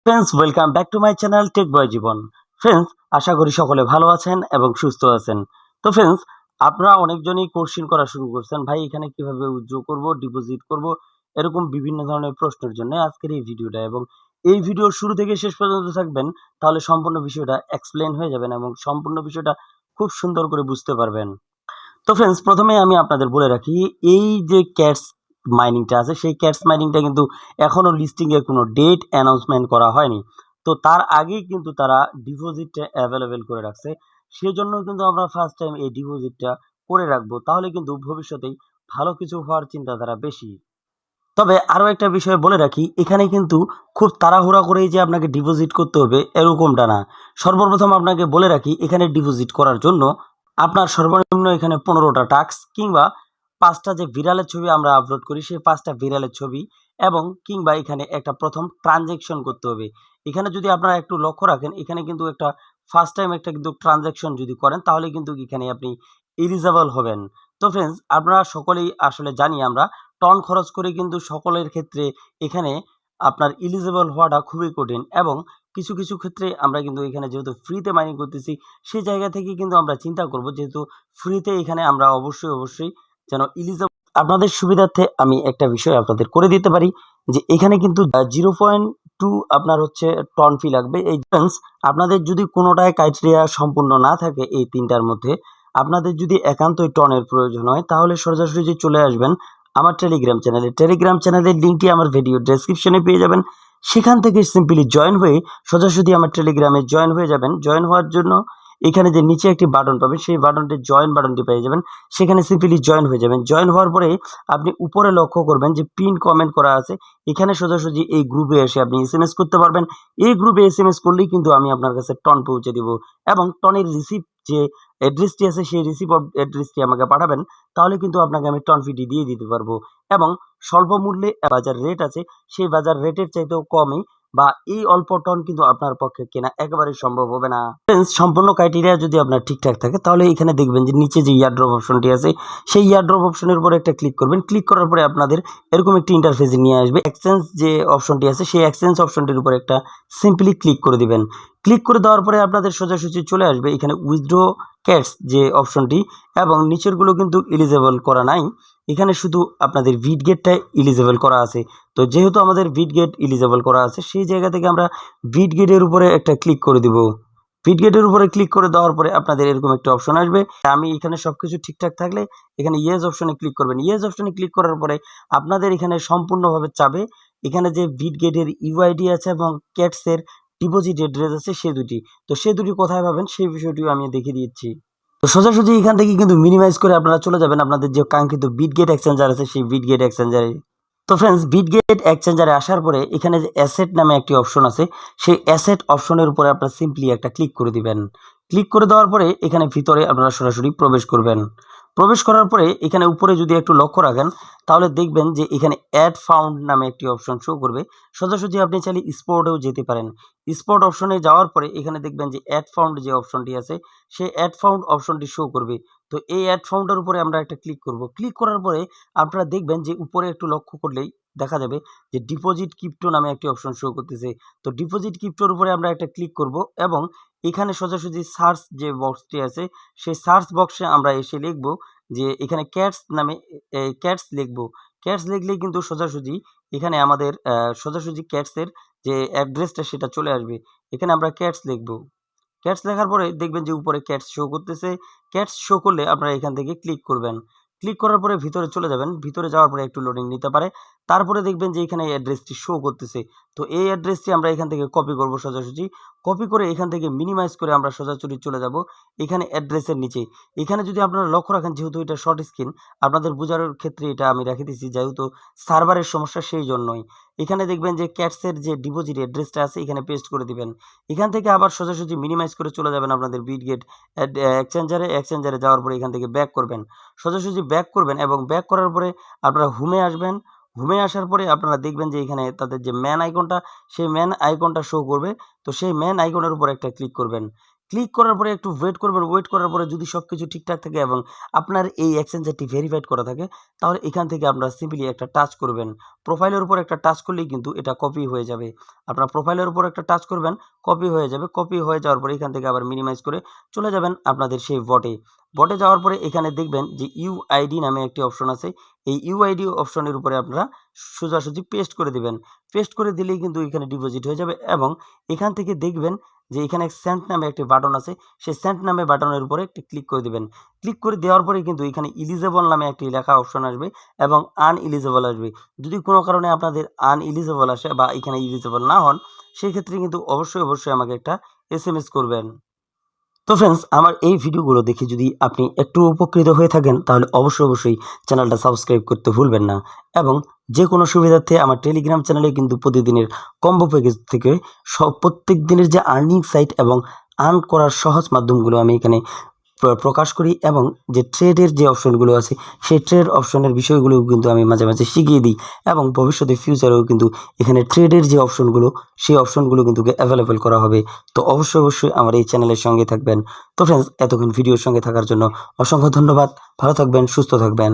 Friends, welcome back to my channel tech boy Jibon. Friends, আশা করি সকলে ভালো আছেন এবং সুস্থ আছেন। তো ফ্রেন্ডস, আপনারা অনেকজনই কোশ্চিন করা শুরু করছেন, ভাই এখানে কিভাবে উইথড্র করব, ডিপোজিট করব, এরকম বিভিন্ন ধরনের প্রশ্নের জন্য আজকের এই ভিডিওটা। এবং এই ভিডিওর শুরু থেকে শেষ পর্যন্ত থাকবেন, তাহলে সম্পূর্ণ বিষয়টা এক্সপ্লেন হয়ে যাবেন এবং সম্পূর্ণ বিষয়টা খুব সুন্দর করে বুঝতে পারবেন। তো ফ্রেন্ডস, প্রথমে আমি আপনাদের বলে রাখি, এই যে ক্যাটস মাইনিংটা আছে, সেই ক্যাটস মাইনিংটা কিন্তু এখনো লিস্টিং এর কোনো ডেট অ্যানাউন্সমেন্ট করা হয়নি। তো তার আগেই কিন্তু তারা ডিপোজিটটা অ্যাভেলেবেল করে রাখছে। সেজন্য কিন্তু আমরা ফার্স্ট টাইম এই ডিপোজিটটা করে রাখবো, তাহলে কিন্তু ভবিষ্যতেই ভালো কিছু হওয়ার চিন্তাধারা বেশি। তবে আরো একটা বিষয় বলে রাখি, এখানে কিন্তু খুব তাড়াহুড়া করেই যে আপনাকে ডিপোজিট করতে হবে এরকমটা না। সর্বপ্রথম আপনাকে বলে রাখি, এখানে ডিপোজিট করার জন্য আপনার সর্বনিম্ন এখানে 15টা টাস্ক কিংবা 5টা যে বিড়ালের ছবি আমরা আপলোড করি, সেই 5টা বিড়ালের ছবি এবং কিংবা এখানে একটা প্রথম ট্রানজ্যাকশন করতে হবে। এখানে যদি আপনারা একটু লক্ষ্য রাখেন, এখানে কিন্তু একটা ফার্স্ট টাইম একটা কিন্তু ট্রানজ্যাকশন যদি করেন, তাহলে কিন্তু এখানে আপনি এলিজেবল হবেন। তো ফ্রেন্ডস, আপনারা সকলেই আসলে জানি আমরা, টন খরচ করে কিন্তু সকলের ক্ষেত্রে এখানে আপনার এলিজেবল হওয়াটা খুবই কঠিন। এবং কিছু কিছু ক্ষেত্রে আমরা কিন্তু এখানে যেহেতু ফ্রিতে মাইনিং করতেছি, সেই জায়গা থেকে কিন্তু আমরা চিন্তা করব, যেহেতু ফ্রিতে এখানে আমরা অবশ্যই যেন এলিজেবল। আপনাদের সুবিধার্থে আমি একটা বিষয় আপনাদের করে দিতে পারি, যে এখানে কিন্তু 0.2 আপনার হচ্ছে টন ফি লাগবে। এই ডিফারেন্স, আপনাদের যদি কোনোটায় ক্রাইটেরিয়া সম্পূর্ণ না থাকে এই তিনটার মধ্যে, আপনাদের যদি একান্তই টনের প্রয়োজন হয়, তাহলে সোজাসুজি চলে আসবেন আমার টেলিগ্রাম চ্যানেলের লিঙ্কটি আমার ভিডিও ডেসক্রিপশনে পেয়ে যাবেন। সেখান থেকে সিম্পলি জয়েন হয়ে সোজাসুজি আমার টেলিগ্রামে জয়েন হয়ে যাবেন। জয়েন হওয়ার জন্য এখানে যে নিচে একটি বাটন পাবেন, সেই বাটনটি জয়েন বাটনটি পেয়ে যাবেন। সেখানে সিম্পলি জয়েন হয়ে যাবেন। জয়েন হওয়ার পরে আপনি উপরে লক্ষ্য করবেন যে পিন কমেন্ট করা আছে, এখানে সোজাসুজি এই গ্রুপে এসে আপনি এসএমএস করতে পারবেন। এই গ্রুপে এসএমএস করলেই কিন্তু আমি আপনার কাছে টন পৌঁছে দিব। এবং টনের রিসিপ্ট যে অ্যাড্রেসটি আছে, সেই রিসিপ্ট অ্যাড্রেসটি আমাকে পাঠাবেন, তাহলে কিন্তু আপনাকে আমি টন ফিটি দিয়ে দিতে পারবো। এবং স্বল্প মূল্যে বাজার রেট আছে, সেই বাজার রেটের চাইতেও কমই বা এই অল্প টন কিন্তু আপনার পক্ষে কেনা একেবারেই সম্ভব হবে না। সম্পূর্ণ ক্রাইটেরিয়া যদি আপনার ঠিকঠাক থাকে, তাহলে এখানে দেখবেন যে নিচে যে ইয়ারড্রপ অপশনটি আছে, সেই ইয়ারড্রপ অপশনের উপরে একটা ক্লিক করবেন। ক্লিক করার পরে আপনাদের এরকম একটি ইন্টারফেসে নিয়ে আসবে। এক্সচেঞ্জ যে অপশনটি আছে, সেই এক্সচেঞ্জ অপশনটির উপরে একটা সিম্পলি ক্লিক করে দিবেন। ক্লিক করে দেওয়ার পরে আপনাদের সোজাসুজি চলে আসবে এখানে উইথড্র ক্যাটস যে অপশনটি, এবং নিচেরগুলো কিন্তু এলিজেবল করা নাই। এখানে শুধু আপনাদের বিটগেটটাই এলিজেবল করা আছে। তো যেহেতু আমাদের বিটগেট এলিজেবল করা আছে, সেই জায়গা থেকে আমরা বিটগেটের উপরে একটা ক্লিক করে দিব। বিটগেটের উপরে ক্লিক করে দেওয়ার পরে আপনাদের এরকম একটা অপশন আসবে। আমি এখানে সবকিছু ঠিকঠাক থাকলে এখানে ইয়েস অপশনে ক্লিক করবেন। ইয়েস অপশনে ক্লিক করার পরে আপনাদের এখানে সম্পূর্ণভাবে চাবে এখানে যে বিটগেটের ইউআইডি আছে এবং ক্যাটসের ডিপোজিট অ্যাড্রেস আছে, সে দুটি। তো সে দুটি কোথায় পাবেন সেই বিষয়টিও আমি দেখিয়ে দিচ্ছি। তো সোজাসুজি এখান থেকে কিন্তু মিনিমাইজ করে আপনারা চলে যাবেন আপনাদের যে কাঙ্ক্ষিত বিটগেট এক্সচেঞ্জার আছে, সেই বিটগেট এক্সচেঞ্জারে। তো ফ্রেন্ডস, বিটগেট এক্সচেঞ্জারে আসার পরে এখানে যে অ্যাসেট নামে একটি অপশন আছে, সেই অ্যাসেট অপশনের উপরে আপনারা সিম্পলি একটা ক্লিক করে দিবেন। ক্লিক করে দেওয়ার পরে এখানে ভিতরে আপনারা সরাসরি প্রবেশ করবেন। প্রবেশ করার পরে এখানে উপরে যদি একটু লক্ষ্য রাখেন, তাহলে দেখবেন যে এখানে অ্যাড ফাউন্ড নামে একটি অপশন শো করবে। সোজাসুজি আপনি চাইলে স্পোর্টেও যেতে পারেন। স্পোর্ট অপশনে যাওয়ার পরে এখানে দেখবেন যে অ্যাড ফাউন্ড যে অপশনটি আছে, সেই অ্যাড ফাউন্ড অপশনটি শো করবে। তো এই অ্যাড ফাউন্ডের উপরে আমরা একটা ক্লিক করব। ক্লিক করার পরে আপনারা দেখবেন যে উপরে একটু লক্ষ্য করলেই দেখা যাবে যে ডিপোজিট ক্রিপ্টো নামে একটি অপশন শো করতেছে। তো ডিপোজিট ক্রিপ্টোর উপরে আমরা একটা ক্লিক করব এবং এখানে সোজাসুজি সার্চ যে বক্সটি আছে, সেই সার্চ বক্সে আমরা এসে লিখব যে এখানে ক্যাটস নামে ক্যাটস লিখব। ক্যাটস লিখলেই কিন্তু সোজাসুজি এখানে আমাদের সোজাসুজি ক্যাটসের যে অ্যাড্রেসটা সেটা চলে আসবে। এখানে আমরা ক্যাটস লিখব। ক্যাটস লেখার পরে দেখবেন যে উপরে ক্যাটস শো করতেছে। ক্যাটস শো করলে আপনারা এখান থেকে ক্লিক করবেন। ক্লিক করার পরে ভিতরে চলে যাবেন। ভিতরে যাওয়ার পরে একটু লোডিং নিতে পারে। তারপরে দেখবেন যে এখানে অ্যাড্রেসটি শো করতেছে। তো এই অ্যাড্রেসটি আমরা এখান থেকে কপি করব সোজাসুজি। কপি করে এখান থেকে মিনিমাইজ করে আমরা সোজাসুজি চলে যাব এখানে অ্যাড্রেসের নিচে। এখানে যদি আপনারা লক্ষ্য রাখেন, যেহেতু এটা শর্ট স্ক্রিন, আপনাদের বোঝার ক্ষেত্রে এটা আমি রেখে দিচ্ছি, যেহেতু সার্ভারের সমস্যা সেই জন্যই। এখানে দেখবেন যে ক্যাটসের যে ডিপোজিট অ্যাড্রেসটা আছে, এখানে পেস্ট করে দিবেন। এখান থেকে আবার সোজাসুজি মিনিমাইজ করে চলে যাবেন আপনাদের বিটগেট এক্সচেঞ্জারে যাওয়ার পরে এখান থেকে ব্যাক করবেন। সোজাসুজি ব্যাক করবেন এবং ব্যাক করার পরে আপনারা হোমে আসবেন। হোমে আসার পরে আপনারা দেখবেন যে এখানে তাদের যে ম্যান আইকনটা, সেই ম্যান আইকনটা শো করবে। তো সেই ম্যান আইকনের উপর একটা ক্লিক করবেন। ক্লিক করার পরে একটু ওয়েট করবেন, ওয়েট করার পরে যদি সব কিছু ঠিকঠাক থাকে এবং আপনার এই এক্সচেঞ্জারটি ভেরিফাইড করা থাকে, তাহলে এখান থেকে আপনারা সিম্পলি একটা টাচ করবেন। প্রোফাইলের উপর একটা টাচ করলেই কিন্তু এটা কপি হয়ে যাবে। আপনার প্রোফাইলের উপর একটা টাচ করবেন, কপি হয়ে যাবে। কপি হয়ে যাওয়ার পরে এখান থেকে আবার মিনিমাইজ করে চলে যাবেন আপনাদের সেই বটে। বটে যাওয়ার পরে এখানে দেখবেন যে ইউআইডি নামে একটি অপশন আছে। এই ইউআইডি অপশনের উপরে আপনারা সোজাসুজি পেস্ট করে দিবেন। পেস্ট করে দিলেই কিন্তু এখানে ডিপোজিট হয়ে যাবে এবং এখান থেকে দেখবেন যে এখানে সেন্ড নামে একটি বাটন আছে, সেই সেন্ড নামে বাটনের উপরে একটি ক্লিক করে দিবেন। ক্লিক করে দেওয়ার পরে কিন্তু এখানে ইলিজেবল নামে একটি লেখা অপশন আসবে এবং আনইলিজেবল আসবে। যদি কোনো কারণে আপনাদের আনইলিজেবল আসে বা এখানে ইলিজেবল না হন, সেই ক্ষেত্রে কিন্তু অবশ্যই আমাকে একটা এসএমএস করবেন। তো ফ্রেন্ডস, আমার এই ভিডিওগুলো দেখে যদি আপনি একটু উপকৃত হয়ে থাকেন, তাহলে অবশ্যই চ্যানেলটা সাবস্ক্রাইব করতে ভুলবেন না এবং যে কোনো সুবিধার্থে আমার টেলিগ্রাম চ্যানেলে কিন্তু প্রতিদিনের কম্বো প্যাকেজ থেকে প্রত্যেক দিনের যে আর্নিং সাইট এবং আর্ন করার সহজ মাধ্যমগুলো আমি এখানে প্রকাশ করি এবং যে ট্রেডের যে অপশনগুলো আছে সেই ট্রেড অপশনের বিষয়গুলোও কিন্তু আমি মাঝে শিখিয়ে দিই এবং ভবিষ্যতে ফিউচারেও কিন্তু এখানে ট্রেডের যে অপশনগুলো সেই অপশনগুলো কিন্তু অ্যাভেলেবেল করা হবে। তো অবশ্যই আমার এই চ্যানেলের সঙ্গে থাকবেন। তো ফ্রেন্ডস, এতক্ষণ ভিডিওর সঙ্গে থাকার জন্য অসংখ্য ধন্যবাদ। ভালো থাকবেন, সুস্থ থাকবেন।